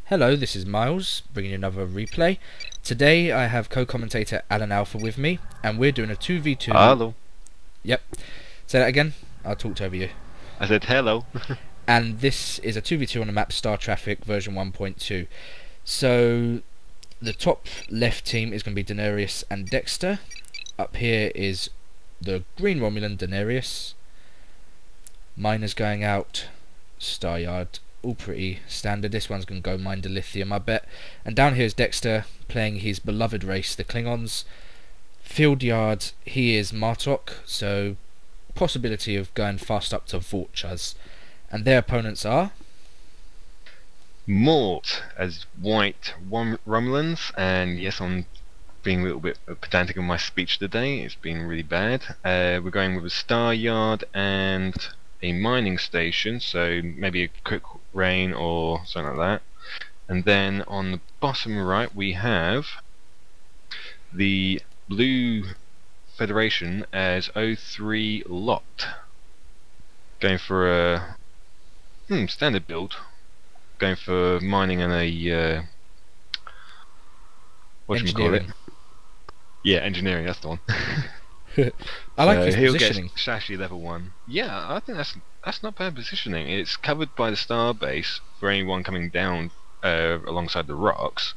Hello, this is Myles, bringing you another replay. Today I have co-commentator AlanAlpha with me, and we're doing a 2v2. Hello. Yep. Say that again. I'll talk over you. I said hello. And this is a 2v2 on the map Star Trek version 1.2. So, the top left team is going to be Denarius and Dexter. Up here is the green Romulan, Denarius. Mine is going out, Star Yard. All pretty standard. This one's going to go mine the lithium, I bet. And down here is Dexter playing his beloved race, the Klingons. Field yard, he is Martok, so possibility of going fast up to Vorchas. And their opponents are Mort as white Romulans, and yes, I'm being a little bit pedantic in my speech today. It's been really bad. We're going with a star yard and a mining station, so maybe a quick rain or something like that. And then on the bottom right we have the blue Federation as o3Locked, going for a standard build, going for mining and a what should we call it? Yeah, engineering. That's the one. I like his he'll positioning. Get Shashi level 1. Yeah, I think that's not bad positioning. It's covered by the star base for anyone coming down alongside the rocks.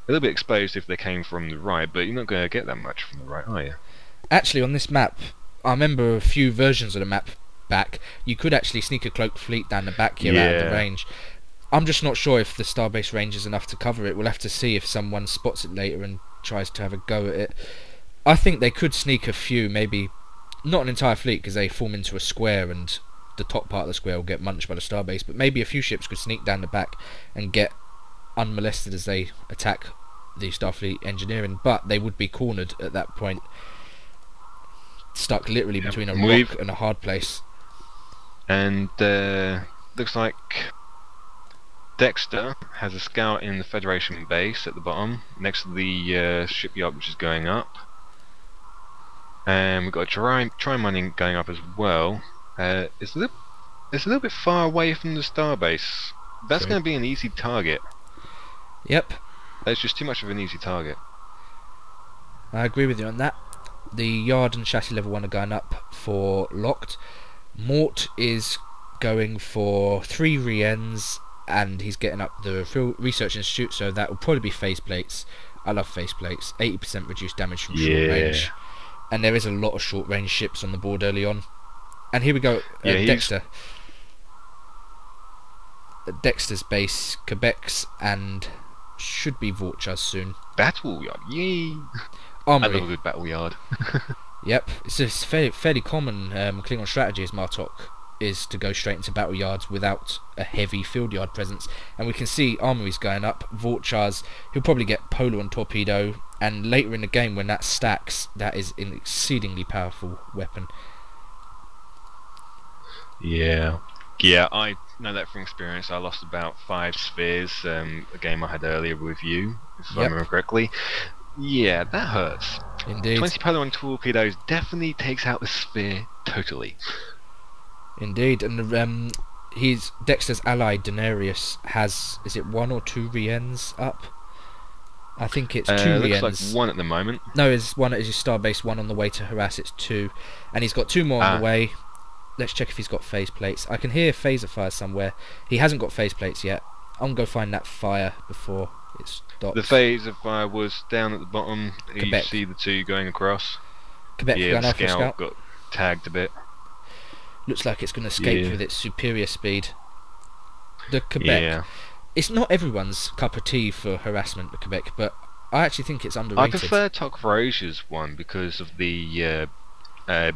A little bit exposed if they came from the right, but you're not going to get that much from the right, are you? Actually, on this map, I remember a few versions of the map back, you could actually sneak a cloaked fleet down the back here out of the range. I'm just not sure if the starbase range is enough to cover it. We'll have to see if someone spots it later and tries to have a go at it. I think they could sneak a few, maybe not an entire fleet because they form into a square and the top part of the square will get munched by the starbase, but maybe a few ships could sneak down the back and get unmolested as they attack the Starfleet engineering, but they would be cornered at that point, stuck literally between a rock and a hard place. And looks like Dexter has a scout in the Federation base at the bottom, next to the shipyard which is going up. And we've got a try mining going up as well. It's a little bit far away from the starbase. That's going to be an easy target. Yep. That's just too much of an easy target. I agree with you on that. The yard and chassis level 1 are going up for Locked. Mort is going for 3 Riens, and he's getting up the Research Institute, so that will probably be phase plates. I love phase plates. 80% reduced damage from short range. And there is a lot of short range ships on the board early on. And here we go, Dexter. Dexter's base, Quebec's, and should be Vorchas soon. Battle yard, yay! Armory. I love a good battle yard. Yep, it's a fairly common Klingon strategy as Martok is to go straight into battle yards without a heavy field yard presence. And we can see armories going up. Vorchas, he'll probably get Polar and Torpedo, and later in the game when that stacks, that is an exceedingly powerful weapon. Yeah, I know that from experience. I lost about 5 spheres a game I had earlier with you, if I remember correctly. Yeah, that hurts. Indeed. 20 Polar and Torpedoes definitely takes out the sphere totally. Indeed, and Dexter's ally Denarius has, is it 1 or 2 Riens up? I think it's 2 Riens. Looks like 1 at the moment. No, it's 1 at his starbase, 1 on the way to harass. It's 2, and he's got 2 more on the way. Let's check if he's got phase plates. I can hear phaser fire somewhere. He hasn't got phase plates yet. I'm gonna go find that fire before it stops. The phaser fire was down at the bottom. Quebec. You see the 2 going across. Quebec yeah, going the after scout got tagged a bit. Looks like it's going to escape with its superior speed. The Quebec. It's not everyone's cup of tea for harassment, the Quebec, but I actually think it's underrated. I prefer Tok'Rosha's one because of the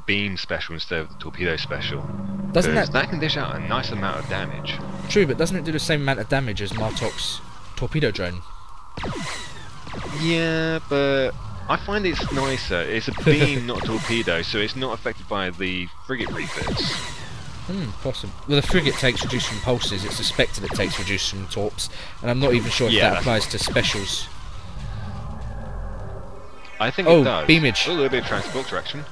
beam special instead of the torpedo special. Doesn't that can dish out a nice amount of damage? True, but doesn't it do the same amount of damage as Martok's torpedo drone? Yeah, but I find it's nicer. It's a beam, not a torpedo, so it's not affected by the frigate refits. Possible. Well, the frigate takes reduced from pulses. It's suspected it takes reduced from torps, and I'm not even sure if that applies to specials. I think it does. Beamage. A little bit of transport direction.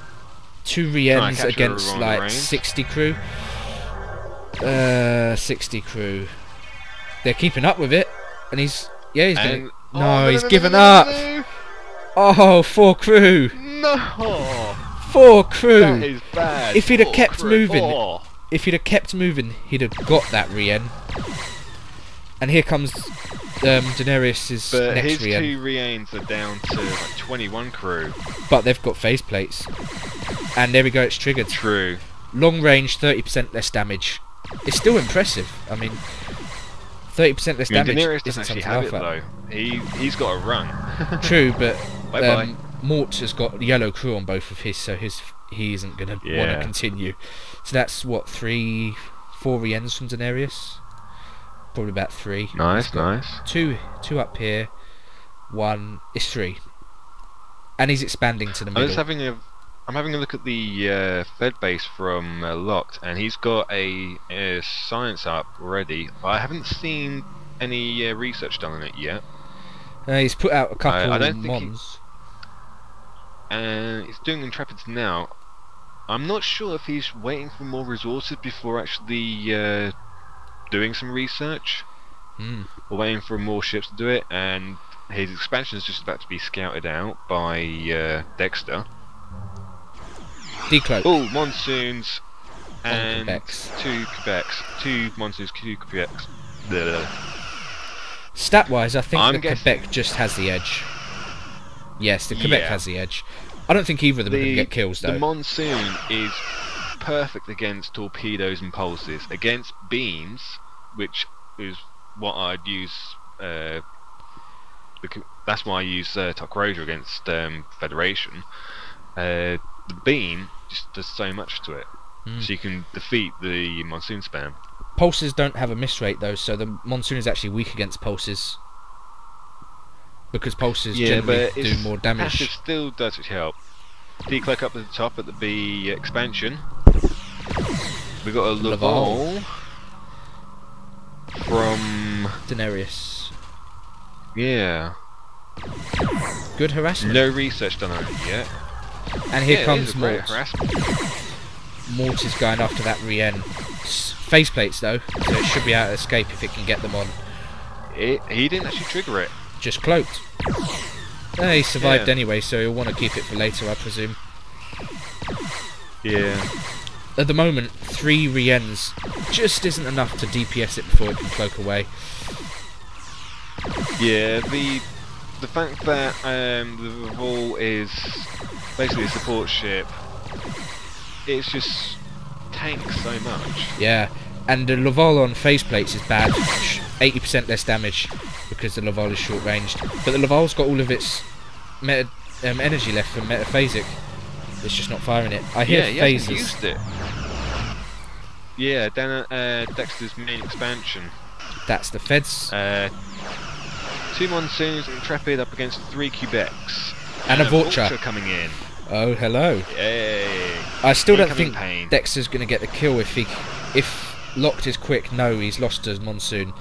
2 Riens against like 60 crew. 60 crew. They're keeping up with it, and he's And, he's given up. Oh, 4 crew. No. 4 crew. That is bad. If he'd have 4 kept crew. moving, Oh. if he'd have kept moving, he'd have got that re-en. And here comes Denarius' But next his re-en. 2 re-ens are down to like 21 crew. But they've got phase plates. And there we go, it's triggered. True. Long range, 30% less damage. It's still impressive. I mean, 30% less damage Denarius doesn't isn't actually something to have it laugh though. He's got to run. True, but Bye bye. Mort has got yellow crew on both of his, so he isn't going to want to continue. So that's what, 3, 4 re-ends from Denarius? Probably about 3. Nice, nice. 2 up here, 1 is 3. And he's expanding to the middle. I'm having a look at the Fed base from Locked, and he's got a science up already. I haven't seen any research done on it yet. He's put out a couple I of don't think mons. And he's doing Intrepids now. I'm not sure if he's waiting for more resources before actually doing some research, or waiting for more ships to do it. And his expansion is just about to be scouted out by Dexter. Decloak. Oh, monsoons and Quebecs. 2 Quebecs, 2 monsoons, 2 Quebecs. Blah. Stat-wise, I think I'm the guessing- Quebec just has the edge. Yes, the Quebec Yeah. has the edge. I don't think either of them are going to get kills, though. The monsoon is perfect against torpedoes and pulses. Against beams, which is what I'd use. That's why I use Top Roger against Federation. The beam just does so much to it, so you can defeat the monsoon spam. Pulses don't have a miss rate, though, so the monsoon is actually weak against pulses. Because pulses generally do more damage. Passive still does help. Decloak up at the top at the B expansion. We got a Laval from Denarius. Good harassment. No research done on it yet. And here it comes is a great Mort. harassment. Mort is going after that re-en. Face plates, though, so it should be able to escape if it can get them on. He didn't actually trigger it. Just cloaked. He survived anyway, so he'll want to keep it for later, I presume. Yeah. At the moment, 3 re-ens just isn't enough to DPS it before it can cloak away. Yeah, the fact that the Revolt is basically a support ship, it's just tanks so much. Yeah, and the Laval on faceplates is bad. 80% less damage because the Laval is short ranged. But the Laval's got all of its energy left from metaphasic. It's just not firing it. I hear he phasers. hasn't used it. Yeah, down at Dexter's main expansion. That's the Feds. 2 monsoons, Intrepid up against 3 Quebecs. And a Vulture coming in. Oh, hello. Yay. I still don't Incoming think pain. Dexter's going to get the kill if Locked is quick. No, he's lost his monsoon.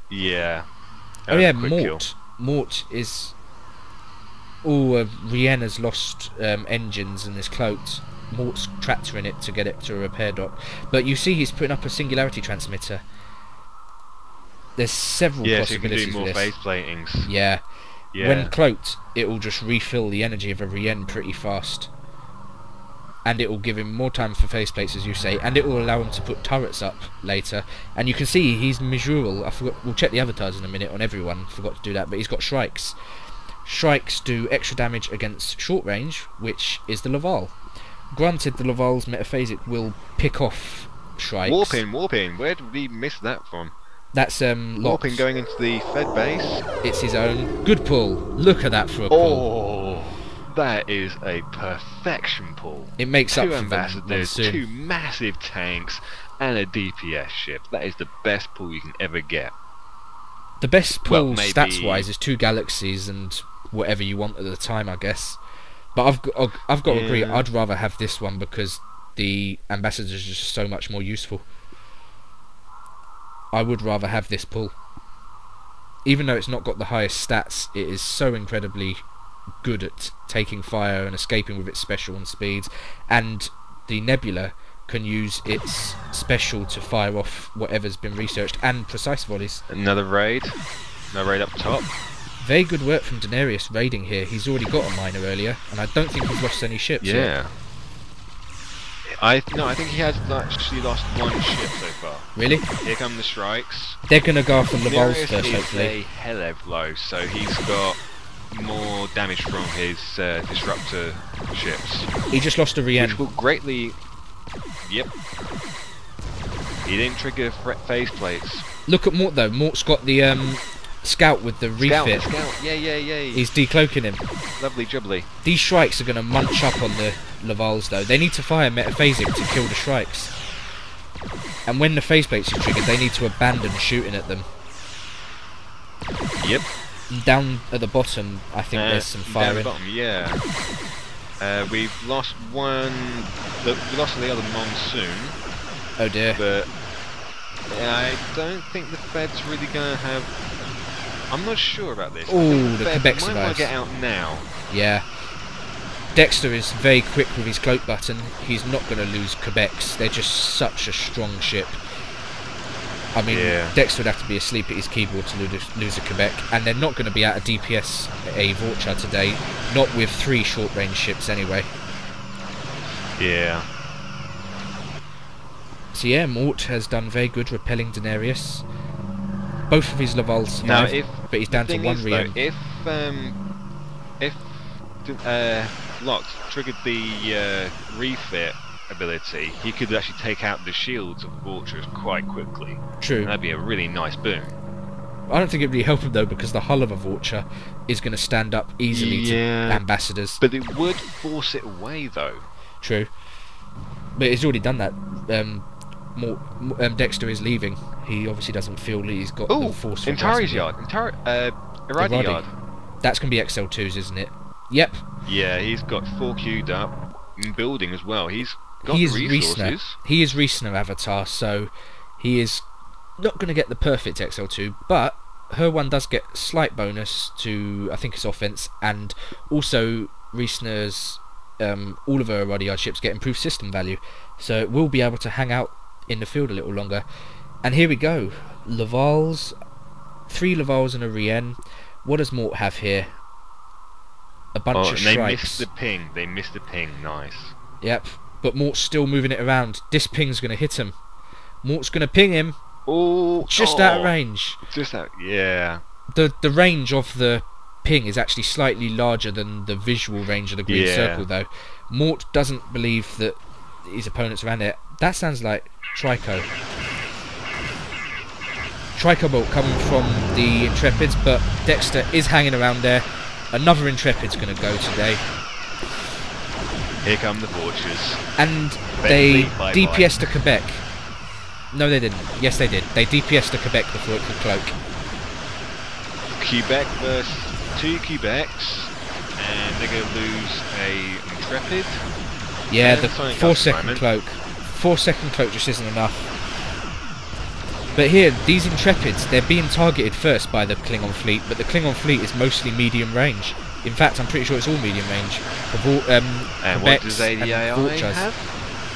Yeah. Oh yeah, Quick kill. Mort is... Oh, Rien has lost engines and is cloaked. Mort's tractoring it to get it to a repair dock. But you see he's putting up a singularity transmitter. There's several Yeah, so you can possibilities do more with phase this. platings. Yeah. Yeah. When cloaked, it will just refill the energy of a Rien pretty fast. And it will give him more time for faceplates, as you say, and it will allow him to put turrets up later. And you can see he's Mijural. I forgot. We'll check the avatars in a minute on everyone. Forgot to do that, but he's got Shrikes. Shrikes do extra damage against short range, which is the Laval. Granted, the Laval's metaphasic will pick off Shrikes. Warping. Where did we miss that from? That's Warping Locked. going into the Fed base. It's his own. Good pull. Look at that for a pull. Oh, that is a perfection pull. It makes 2 up for the ambassadors, monsoon. 2 massive tanks, and a DPS ship. That is the best pull you can ever get. The best pull Well, maybe- stats-wise is 2 galaxies and whatever you want at the time, I guess. But I've got to agree. Yeah. I'd rather have this one because the ambassadors are just so much more useful. I would rather have this pull. Even though it's not got the highest stats, it is so incredibly good at taking fire and escaping with its special and speeds. And the Nebula can use its special to fire off whatever's been researched, and precise volleys. Another raid. Another raid up top. Very good work from Denarius raiding here. He's already got a miner earlier, and I don't think he's lost any ships yet. I think he has actually lost one ship so far. Really? Here come the strikes. They're going to go for Laval's Denarius first, is hopefully. a hell of low, so he's got more damage from his disruptor ships. He just lost a Rien. Which will greatly... Yep. He didn't trigger phase plates. Look at Mort though. Mort's got the scout with the refit. Scout. Yeah. He's decloaking him. Lovely jubbly. These shrikes are going to munch up on the Lavals though. They need to fire metaphasic to kill the shrikes. And when the phase plates are triggered, they need to abandon shooting at them. Yep. Down at the bottom, I think there's some firing. Down at the bottom, we've lost one. We lost the other monsoon. Oh dear. But I don't think the Fed's really going to have... I'm not sure about this. Oh, the Fed Quebec might want survives. to get out now. Yeah. Dexter is very quick with his cloak button. He's not going to lose Quebecs. They're just such a strong ship. I mean, Dexter would have to be asleep at his keyboard to lose a Quebec, and they're not going to be out of DPS a Vorcha today, not with 3 short-range ships anyway. Yeah. So yeah, Mort has done very good repelling Denarius. Both of his Lavals survived, but he's down to 1 Rien. If Locked triggered the refit ability, he could actually take out the shields of Vultures quite quickly. True. And that'd be a really nice boon. I don't think it'd really help him though, because the hull of a Vulture is going to stand up easily to ambassadors. But it would force it away though. True. But he's already done that. Dexter is leaving. He obviously doesn't feel he's got the force. Antari's yard. Iradi yard. That's going to be XL2's, isn't it? Yep. Yeah, he's got 4 queued up. In building as well. He's got the resources. He is Reesner avatar, so he is not going to get the perfect XL2, but her one does get slight bonus to, I think it's offense, and also Reesner's, all of her Iradi ships get improved system value, so it will be able to hang out in the field a little longer. And here we go, Lavals, 3 Lavals and a Rien. What does Mort have here? A bunch of shrikes. They missed the ping, nice. Yep, but Mort's still moving it around. This ping's going to hit him. Mort's going to ping him. Just out of range. Just out, yeah. The range of the ping is actually slightly larger than the visual range of the green circle though. Mort doesn't believe that his opponent's around there. That sounds like Trico. Trico bolt coming from the Intrepids, but Dexter is hanging around there. Another Intrepid's going to go today. Here come the Vultures. And they DPS'd to Quebec. No, they didn't. Yes, they did. They DPS'd to Quebec before it could cloak. Quebec versus 2 Quebecs, and they're going to lose a Intrepid. Yeah, the 4-second cloak. 4-second cloak just isn't enough. But here, these Intrepids, they're being targeted first by the Klingon fleet, but the Klingon fleet is mostly medium range. In fact, I'm pretty sure it's all medium range. And what does ADAI have?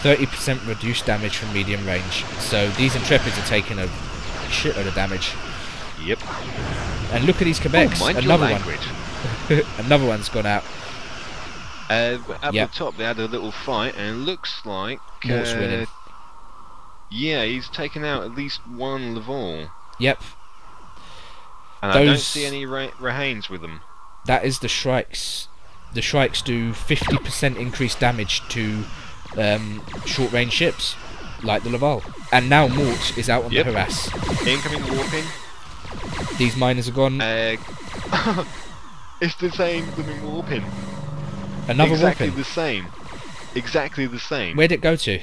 30% reduced damage from medium range. So these Intrepids are taking a shitload of damage. Yep. And look at these Quebecs. Another one. Another one's gone out. At the top, they had a little fight, and it looks like Mort's winning. Yeah, he's taken out at least 1 Laval. Yep. And I don't see any Rahanes with them. That is the Shrikes. The Shrikes do 50% increased damage to short-range ships, like the Laval. And now Mort is out on the harass. Incoming warping. These miners are gone. It's the same blooming warping. Another exactly warping. the same. Exactly the same. Where'd it go to?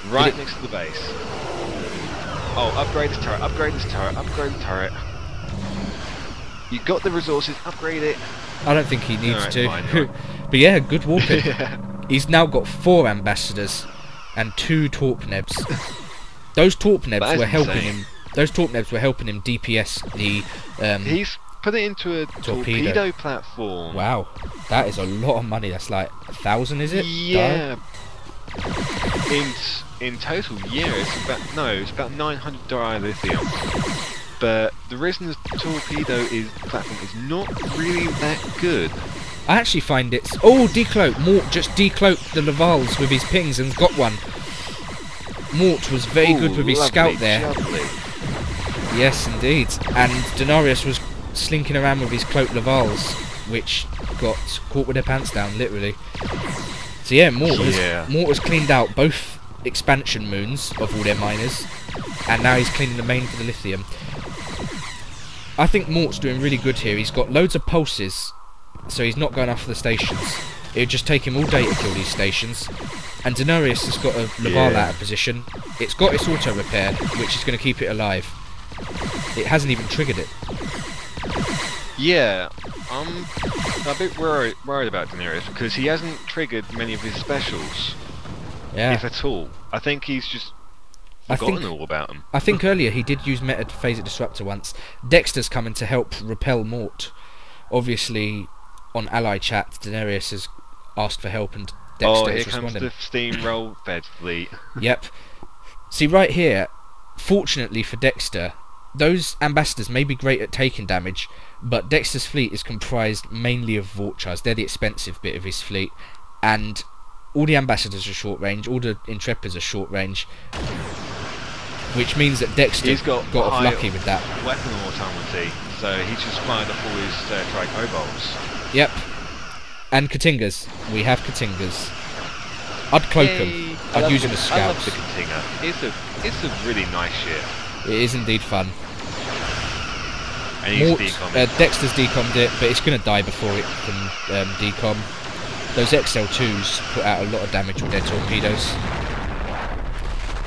Right next to the base. Oh, upgrade this turret, upgrade this turret, upgrade the turret. You got the resources, upgrade it. I don't think he needs to. Fine, but yeah, good warping. He's now got 4 ambassadors and 2 Torpnebs. Those Torpnebs were helping him. Those Torpnebs were helping him DPS the. He's put it into a torpedo platform. Wow, that is a lot of money. That's like 1,000, is it? Yeah. In total, yeah, it's about 900 dilithium. But the reason the torpedo platform is not really that good. I actually find it's... Oh, decloak! Mort just decloaked the Lavals with his pings and got one. Mort was very good with his scout there. Lovely. Yes, indeed. And Denarius was slinking around with his cloaked Lavals, which got caught with their pants down, literally. So yeah, Mort has cleaned out both expansion moons of all their miners, and now he's cleaning the main for the lithium. I think Mort's doing really good here. He's got loads of pulses, so he's not going after the stations. It would just take him all day to kill these stations. And Denarius has got a Laval out of position. It's got its auto repair, which is going to keep it alive. It hasn't even triggered it. Yeah, I'm a bit worried about Denarius because he hasn't triggered many of his specials, if at all. I think he's just forgotten all about them. I think earlier he did use Metaphasic Disruptor once. Dexter's coming to help repel Mort. Obviously, on ally chat, Denarius has asked for help and Dexter is responding. Here comes the steamroll fed fleet. Yep. See, right here, fortunately for Dexter, those ambassadors may be great at taking damage, but Dexter's fleet is comprised mainly of Vultures. They're the expensive bit of his fleet, and all the ambassadors are short range, all the Intrepids are short range, which means that Dexter got off lucky with that. Weapon autonomy, so he just fired up all his Tricobalts. Yep. And Katingas. We have Katingas. I'd cloak them. I'd use them as scouts. I love the Katinga. It's a really nice ship. It is indeed fun. And he's decommed. Dexter's decommed it, but it's going to die before it can decom. Those XL2s put out a lot of damage with their torpedoes.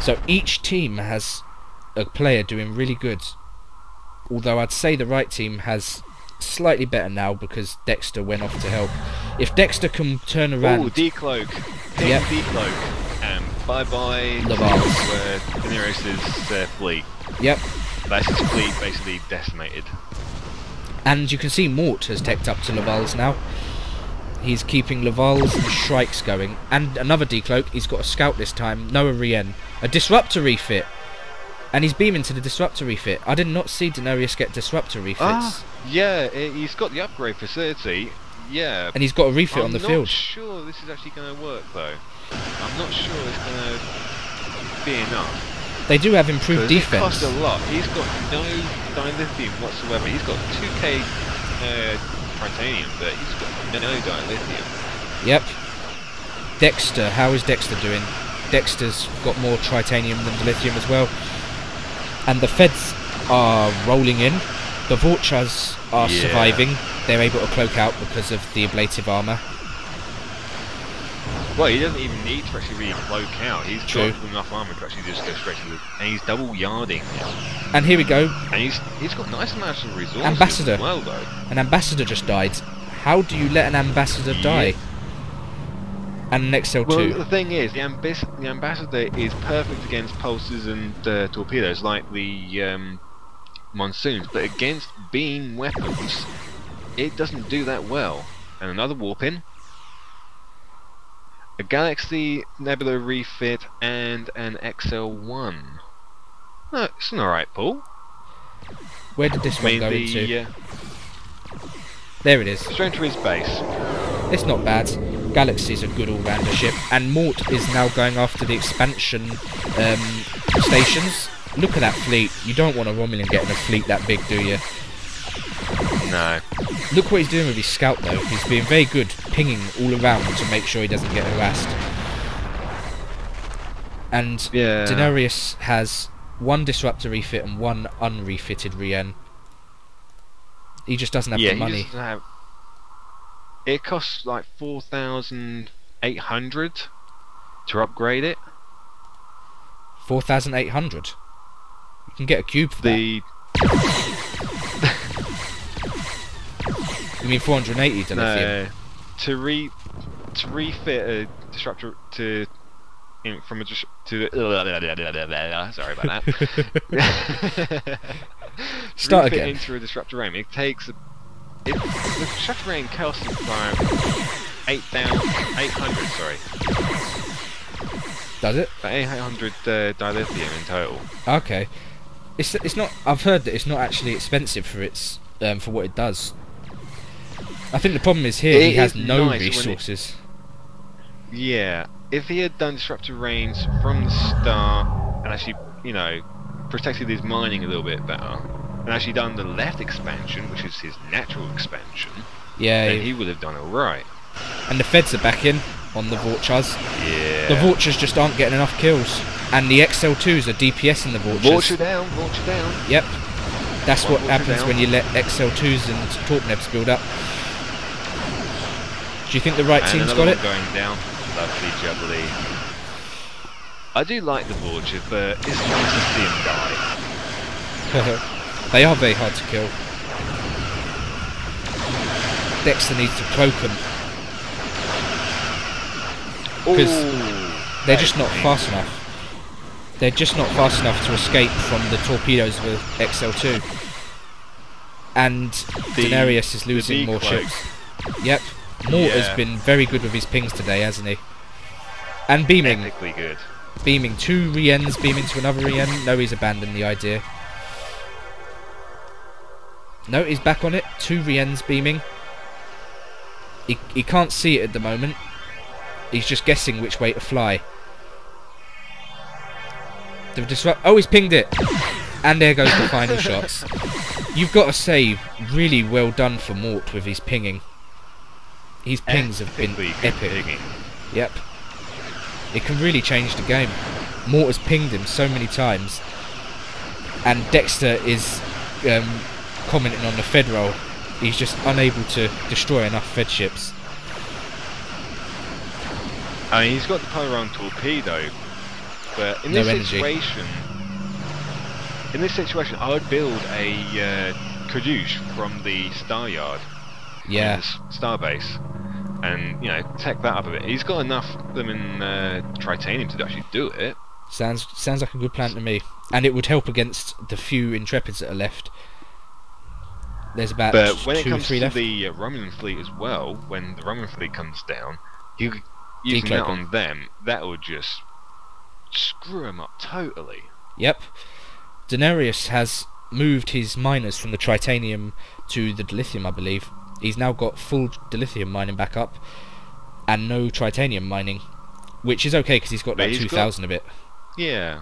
So each team has a player doing really good. Although I'd say the right team has slightly better now because Dexter went off to help. If Dexter can turn around... Oh, decloak. Yep. Decloak. And bye-bye Lavals. Denarius' fleet. Yep. That's his fleet basically decimated. And you can see Mort has teched up to Lavals now. He's keeping Lavals and Shrikes going. And another decloak. He's got a scout this time. Noah Rien. A disruptor refit. And he's beaming to the disruptor refit. I did not see Denarius get disruptor refits. Yeah, he's got the upgrade facility. Yeah. And he's got a refit on the field. I'm not sure this is actually going to work though. I'm not sure it's going to be enough. They do have improved defense. It costs a lot. He's got no dilithium whatsoever. He's got 2k titanium, but he's got no dilithium. Yep. Dexter, how is Dexter doing? Dexter's got more titanium than dilithium as well. And the Feds are rolling in. The Vultures are surviving. They're able to cloak out because of the ablative armour. Well, he doesn't even need to actually really cloak out. He's got enough armour to actually just go straight to the... And he's double yarding now. And here we go. And he's got nice amounts of resources Ambassador. as well, though. An ambassador just died. How do you let an ambassador die? And an XL2. Well, the thing is, the ambassador is perfect against pulses and torpedoes, like the monsoons, but against beam weapons, it doesn't do that well. And another warp in. A Galaxy Nebula refit and an XL1. No, it's an alright pull. Where did this one go into? There it is. Straight to his base. It's not bad. Galaxy's a good all-rounder ship. And Mort is now going after the expansion stations. Look at that fleet. You don't want a Romulan getting a fleet that big, do you? No. Look what he's doing with his scout though. He's being very good, pinging all around to make sure he doesn't get harassed. And Denarius has one disruptor refit and one unrefitted Rien. He just doesn't have the money. Doesn't have... It costs like 4,800 to upgrade it. 4,800. You can get a cube for that. You mean 480 dilithium? No, to refit a disruptor sorry about that. Start again. Into a disruptor ram. It takes the disruptor ram costs like 8,800. Sorry. Does it? About 800 dilithium in total. Okay. It's not. I've heard that it's not actually expensive for its for what it does. I think the problem is here he has no resources. Yeah, if he had done disruptor range from the start and actually, you know, protected his mining a little bit better, and actually done the left expansion, which is his natural expansion, yeah, then he would have done alright. And the feds are back in on the Vultures. Yeah. The Vultures just aren't getting enough kills. And the XL2s are DPSing the Vultures. Vulture down, Vulture down. Yep. That's what Vulture happens down. when you let XL2s and Torpnebs build up. Do you think the right And team's another got one it? going down. Lovely jubbly. I do like the Vulture, but it's nice to see him die. They are very hard to kill. Dexter needs to cloak them. Because they're just not fast enough. They're just not fast enough to escape from the torpedoes with XL2. And Denarius is losing more ships. Yep. Mort has been very good with his pings today, hasn't he? And beaming. Epically good. Beaming 2 Riens, beaming to another Rien. No, he's abandoned the idea. No, he's back on it. 2 Riens beaming. He can't see it at the moment. He's just guessing which way to fly. The disrupt. Oh, he's pinged it. And there goes the final shots. You've got to say, really well done for Mort with his pinging. His pings have been epic. Pinging. Yep. It can really change the game. Mort has pinged him so many times. And Dexter is commenting on the Fed roll. He's just unable to destroy enough Fed ships. I mean, he's got the Pylon torpedo, but in No this energy. situation, I would build a Caduce from the Star Yard, Yeah. Star Base, and you know, tech that up a bit. He's got enough of them in Tritanium to actually do it. Sounds like a good plan to me. And it would help against the few Intrepids that are left. There's about But when it 2 or comes 3 to left. the Romulan fleet as well, when the Romulan fleet comes down, you using Decloak that on them, that would just screw them up totally. Yep. Denarius has moved his miners from the Tritanium to the dilithium, I believe. He's now got full dilithium mining back up and no Tritanium mining, which is okay because he's got But like he's 2,000 of it. Yeah.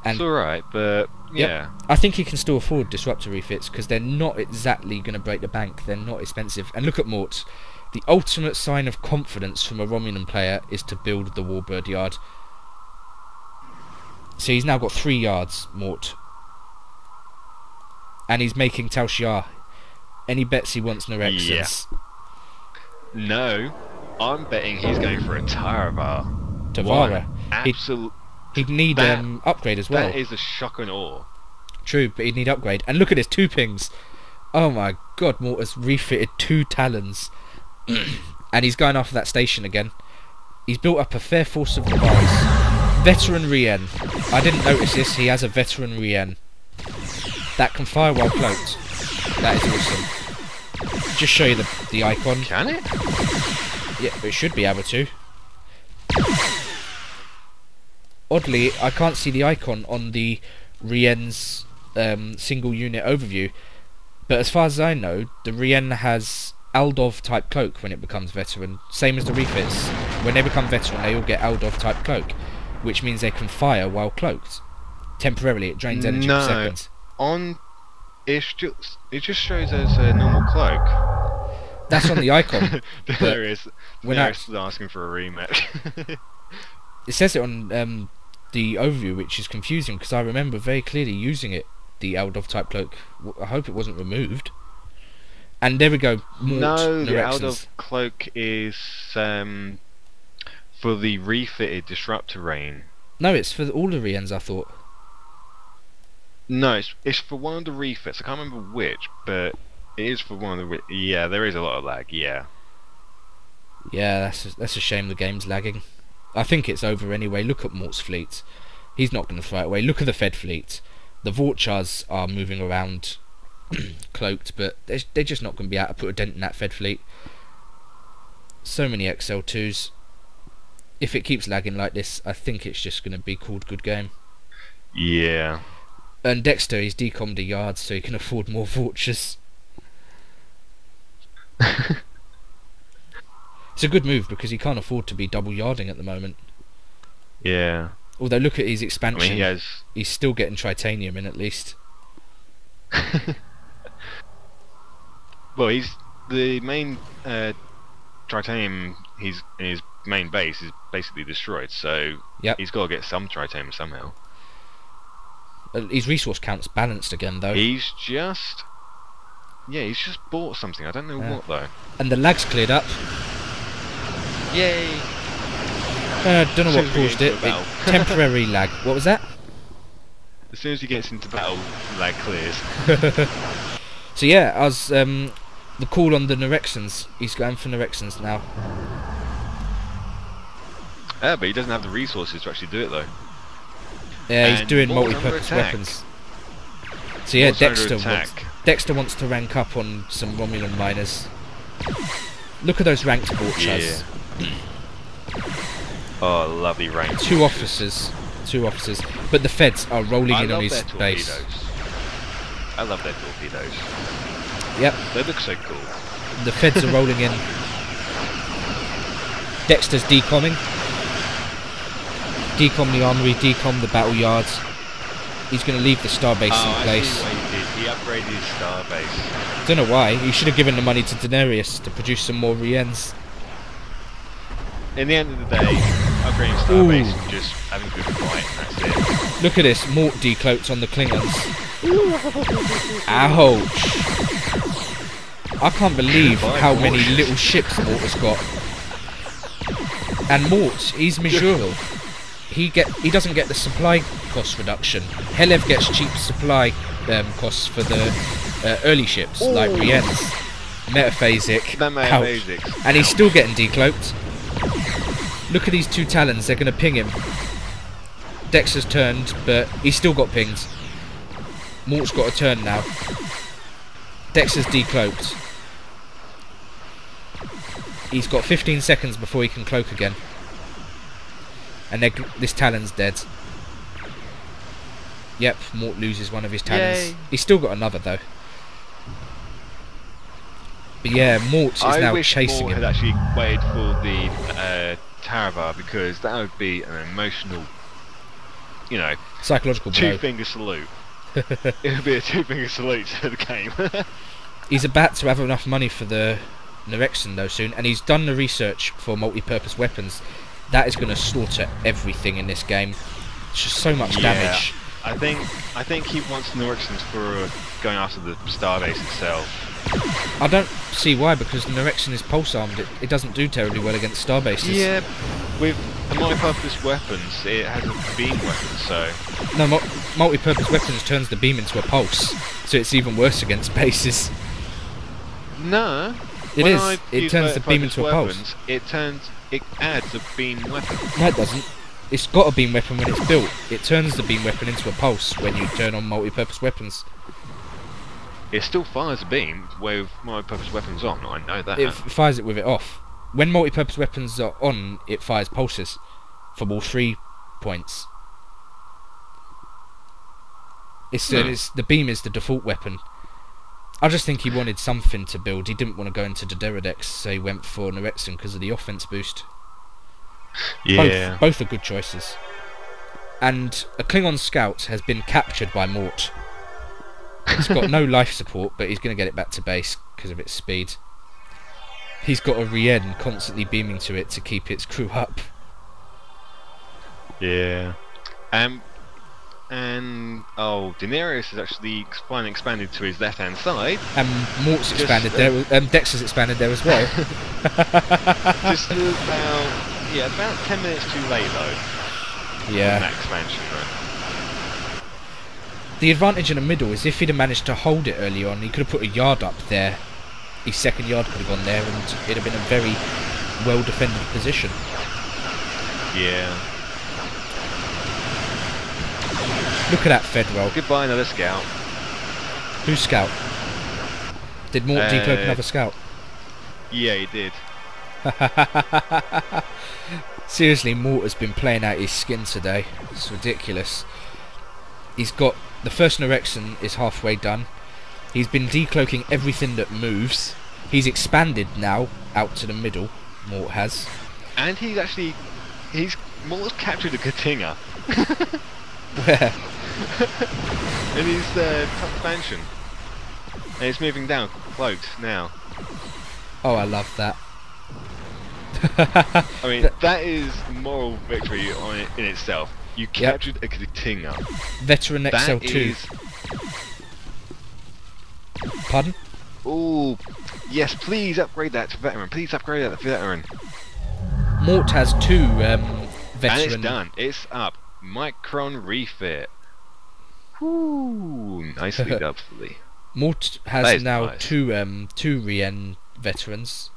And It's alright, but Yep. yeah. I think he can still afford disruptor refits because they're not exactly going to break the bank. They're not expensive. And look at Mort. The ultimate sign of confidence from a Romulan player is to build the Warbird yard. So he's now got 3 yards, Mort. And he's making Tal Shiar. Any bets he wants Norexans? No, I'm betting he's going for a Taravar. Tavara. Absolute. He'd need That- upgrade as well. That is a shock and awe. True, but he'd need upgrade. And look at his 2 pings. Oh my god, Mort has refitted 2 Talons. And he's going after that station again. He's built up a fair force of Navals. Veteran Rien. I didn't notice this, he has a veteran Rien. That can fire while cloaked. That is awesome. Just show you the icon. Can it? Yeah, it should be able to. Oddly, I can't see the icon on the Rien's single unit overview. But as far as I know, the Rien has Aldov type cloak when it becomes veteran. Same as the refits. When they become veteran, they all get Aldov type cloak, which means they can fire while cloaked. Temporarily, it drains energy per second. On it just shows as a normal cloak. That's on the icon. There is. when There I- is asking for a rematch. It says it on the overview, which is confusing because I remember very clearly using it, the Aldov type cloak. I hope it wasn't removed. And there we go. Mort No, the Norexans. Aldov cloak is for the refitted disruptor rain. No, it's for all the Riens, I thought. No, it's for one of the refits. I can't remember which, but it is for one of the. Yeah, there is a lot of lag. Yeah. Yeah, that's a shame the game's lagging. I think it's over anyway. Look at Mort's fleet. He's not going to throw it away. Look at the Fed fleet. The Vultures are moving around cloaked, but they're just not going to be able to put a dent in that Fed fleet. So many XL2s. if it keeps lagging like this, I think it's just going to be called good game. Yeah. And Dexter, he's decommed a yard so he can afford more vouchers. It's a good move because he can't afford to be double yarding at the moment. Yeah. Although look at his expansion, he's still getting titanium in at least. Well, he's the main titanium. He's in his main base is basically destroyed, so he's got to get some titanium somehow. His resource count's balanced again, though. He's just bought something. I don't know what though. And the lag's cleared up. Yay! Don't know what caused it. Temporary lag. What was that? As soon as he gets into battle, lag clears. So yeah, as the call on the Norexans. He's going for Norexans now. Yeah, but he doesn't have the resources to actually do it though. Yeah, he's doing multi-purpose weapons. So yeah, Dexter wants to rank up on some Romulan miners. Look at those ranked Vorchas. Yeah. Oh, lovely rank. Two officers. But the Feds are rolling in on his base. I love their torpedoes. Yep. They look so cool. The Feds are rolling in. Dexter's decomming. Decom the armory, decom the battle yards. He's going to leave the starbase in place. I see what he did. He upgraded his starbase. Don't know why. He should have given the money to Denarius to produce some more Riens. In the end of the day, upgrading starbase and just having a good fight, that's it. Look at this, Mort decloaked on the Klingons. Ouch! I can't believe how many little ships Mort has got. And Mort, he's Majorel. He doesn't get the supply cost reduction. Helev gets cheap supply costs for the early ships, like Riens. Metaphasic. Ouch. And he's still getting decloaked. Look at these two Talons, they're going to ping him. Dexter's turned, but he's still got pinged. Mort's got a turn now. Dexter's decloaked. He's got 15 seconds before he can cloak again. And this Talon's dead. Yep, Mort loses one of his Talons. Yay. He's still got another though. But yeah, Mort is now chasing him. I wish Mort had actually waited for the Taravar, because that would be an emotional, psychological blow. Two-finger salute. It would be a two-finger salute to the game. He's about to have enough money for the Norexan though soon, and he's done the research for multi-purpose weapons. That is going to slaughter everything in this game. It's just so much damage. I think he wants Norexans for going after the starbase itself. I don't see why, because the Norexan is pulse armed. It doesn't do terribly well against starbases. Yeah, with the multi-purpose weapons, it has a beam weapon, so... No, multi-purpose weapons turns the beam into a pulse, so it's even worse against bases. No. It turns the beam into a pulse. It adds a beam weapon. No, it doesn't. It's got a beam weapon when it's built. It turns the beam weapon into a pulse when you turn on multi-purpose weapons. It still fires a beam with multi-purpose weapons on, I know that. It fires it with it off. When multi-purpose weapons are on, it fires pulses from all 3 points. The beam is the default weapon. I just think he wanted something to build. He didn't want to go into the Deridex, so he went for Norexan because of the offense boost. Yeah. Both are good choices. And a Klingon scout has been captured by Mort. He's got no life support, but he's going to get it back to base because of its speed. He's got a Rien constantly beaming to it to keep its crew up. Yeah. Denarius has actually finally expanded to his left-hand side. And Mort's expanded there. Dexter's expanded there as well. Just about 10 minutes too late though. Yeah. That expansion though. The advantage in the middle is if he'd have managed to hold it early on, he could have put a yard up there. His second yard could have gone there, and it'd have been a very well-defended position. Yeah. Look at that Fed roll. Goodbye, another scout. Who's scout? Did Mort decloak another scout? Yeah, he did. Seriously, Mort has been playing out his skin today. It's ridiculous. He's got the first Norexan is halfway done. He's been decloaking everything that moves. He's expanded now out to the middle. Mort has. And Mort's captured a Katinga. Where? In his top expansion. And it's moving down, cloaked now. Oh, I love that. I mean, that is moral victory in itself. You captured a Katinga. Veteran XL2. Pardon? Ooh, yes, please upgrade that to veteran. Please upgrade that to veteran. Mort has 2 veteran. And it's done. It's up. Micron refit. Whoo, nicely done, fully. Mort has now nice. 2 Rien veterans.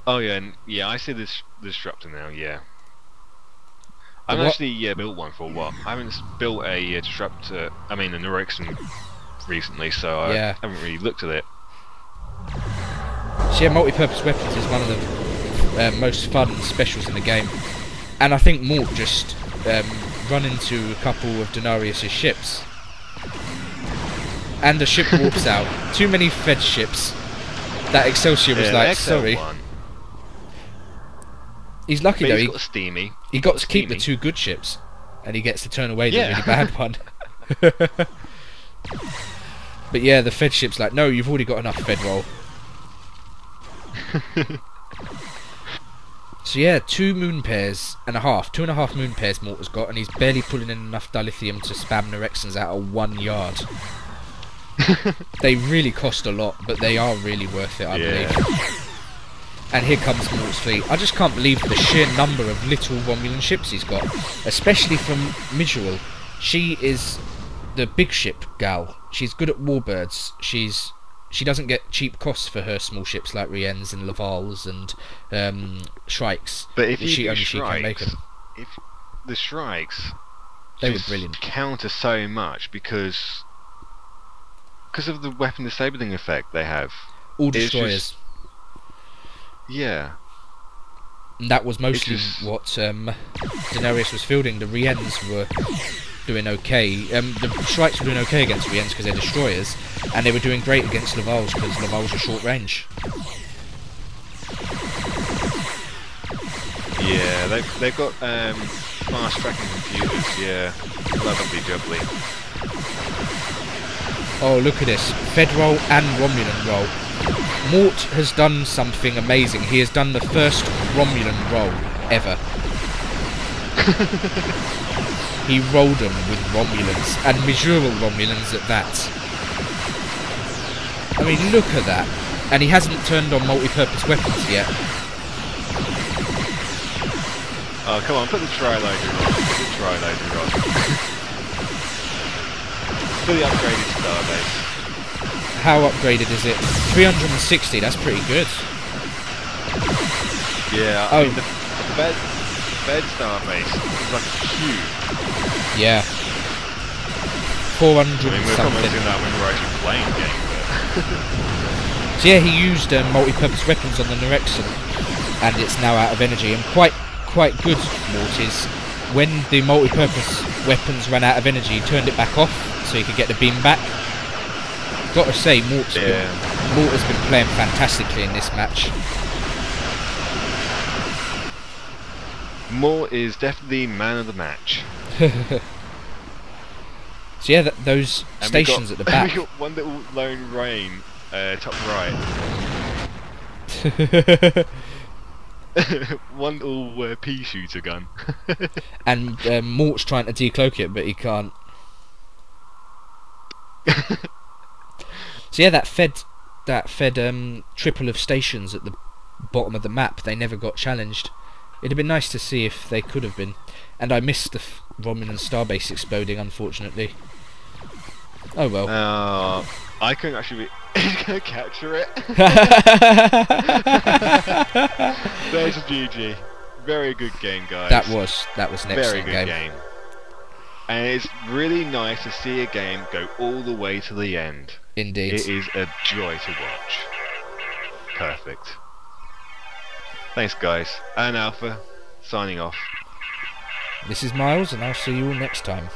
Oh yeah, and yeah, I see this disruptor now. Yeah, I've actually built one for a while. I haven't built a disruptor. I mean, a Norexan recently, so I haven't really looked at it. So yeah, multi-purpose weapons is one of the most fun specials in the game, and I think Mort just run into a couple of Denarius' ships, and the ship warps out. Too many Fed ships. That Excelsior was like, sorry. He's lucky though. He got to keep the 2 good ships, and he gets to turn away the really bad one. But yeah, the Fed ship's like, no, you've already got enough Fed roll. So yeah, 2 moon pairs and a half, 2.5 moon pairs Mort has got, and he's barely pulling in enough dilithium to spam Norexans out of 1 yard. They really cost a lot, but they are really worth it, I believe. And here comes Mort's fleet. I just can't believe the sheer number of little Romulan ships he's got, especially from Mijorel. She is the big ship gal. She's good at warbirds. She doesn't get cheap costs for her small ships like Riens and Lavals and Shrikes. But if she can make them. If the Shrikes, they were brilliant. Counter so much because of the weapon disabling effect they have. All destroyers. Yeah. And that was mostly what Denarius was fielding. The Riens were doing okay. The Shrikes were doing okay against Riens because they're destroyers, and they were doing great against Lavals because Lavals are short range. Yeah, they've got fast tracking computers. Yeah, lovely jubbly. Oh, look at this. Fed roll and Romulan roll. Mort has done something amazing. He has done the first Romulan roll ever. He rolled them with Romulans, and Mijorel Romulans at that. I mean, look at that. And he hasn't turned on multi-purpose weapons yet. Oh, come on, put the tri-loader on. Put the tri-loader on. Fully upgraded starbase. How upgraded is it? 360, that's pretty good. Yeah, I mean, the bed starbase is like huge. Yeah. 400 I mean, we're something. commenting that when we're actually playing the game, but... So yeah, he used multi-purpose weapons on the Norexan, and it's now out of energy, and quite good, Mort is. When the multi-purpose weapons ran out of energy, he turned it back off so he could get the beam back. Got to say, Mort has been playing fantastically in this match. Mort is definitely man of the match. So yeah, those stations at the back. We got one little lone rain, top right. One little pea shooter gun. And Mort's trying to decloak it, but he can't. So yeah, that fed triple of stations at the bottom of the map, they never got challenged. It'd have been nice to see if they could have been. And I missed the Romulan starbase exploding, unfortunately. Oh well. I couldn't actually capture it. There's a GG. Very good game, guys. That was an excellent very good game. And it's really nice to see a game go all the way to the end. Indeed. It is a joy to watch. Perfect. Thanks, guys. AlanAlpha, signing off. This is Myles, and I'll see you all next time.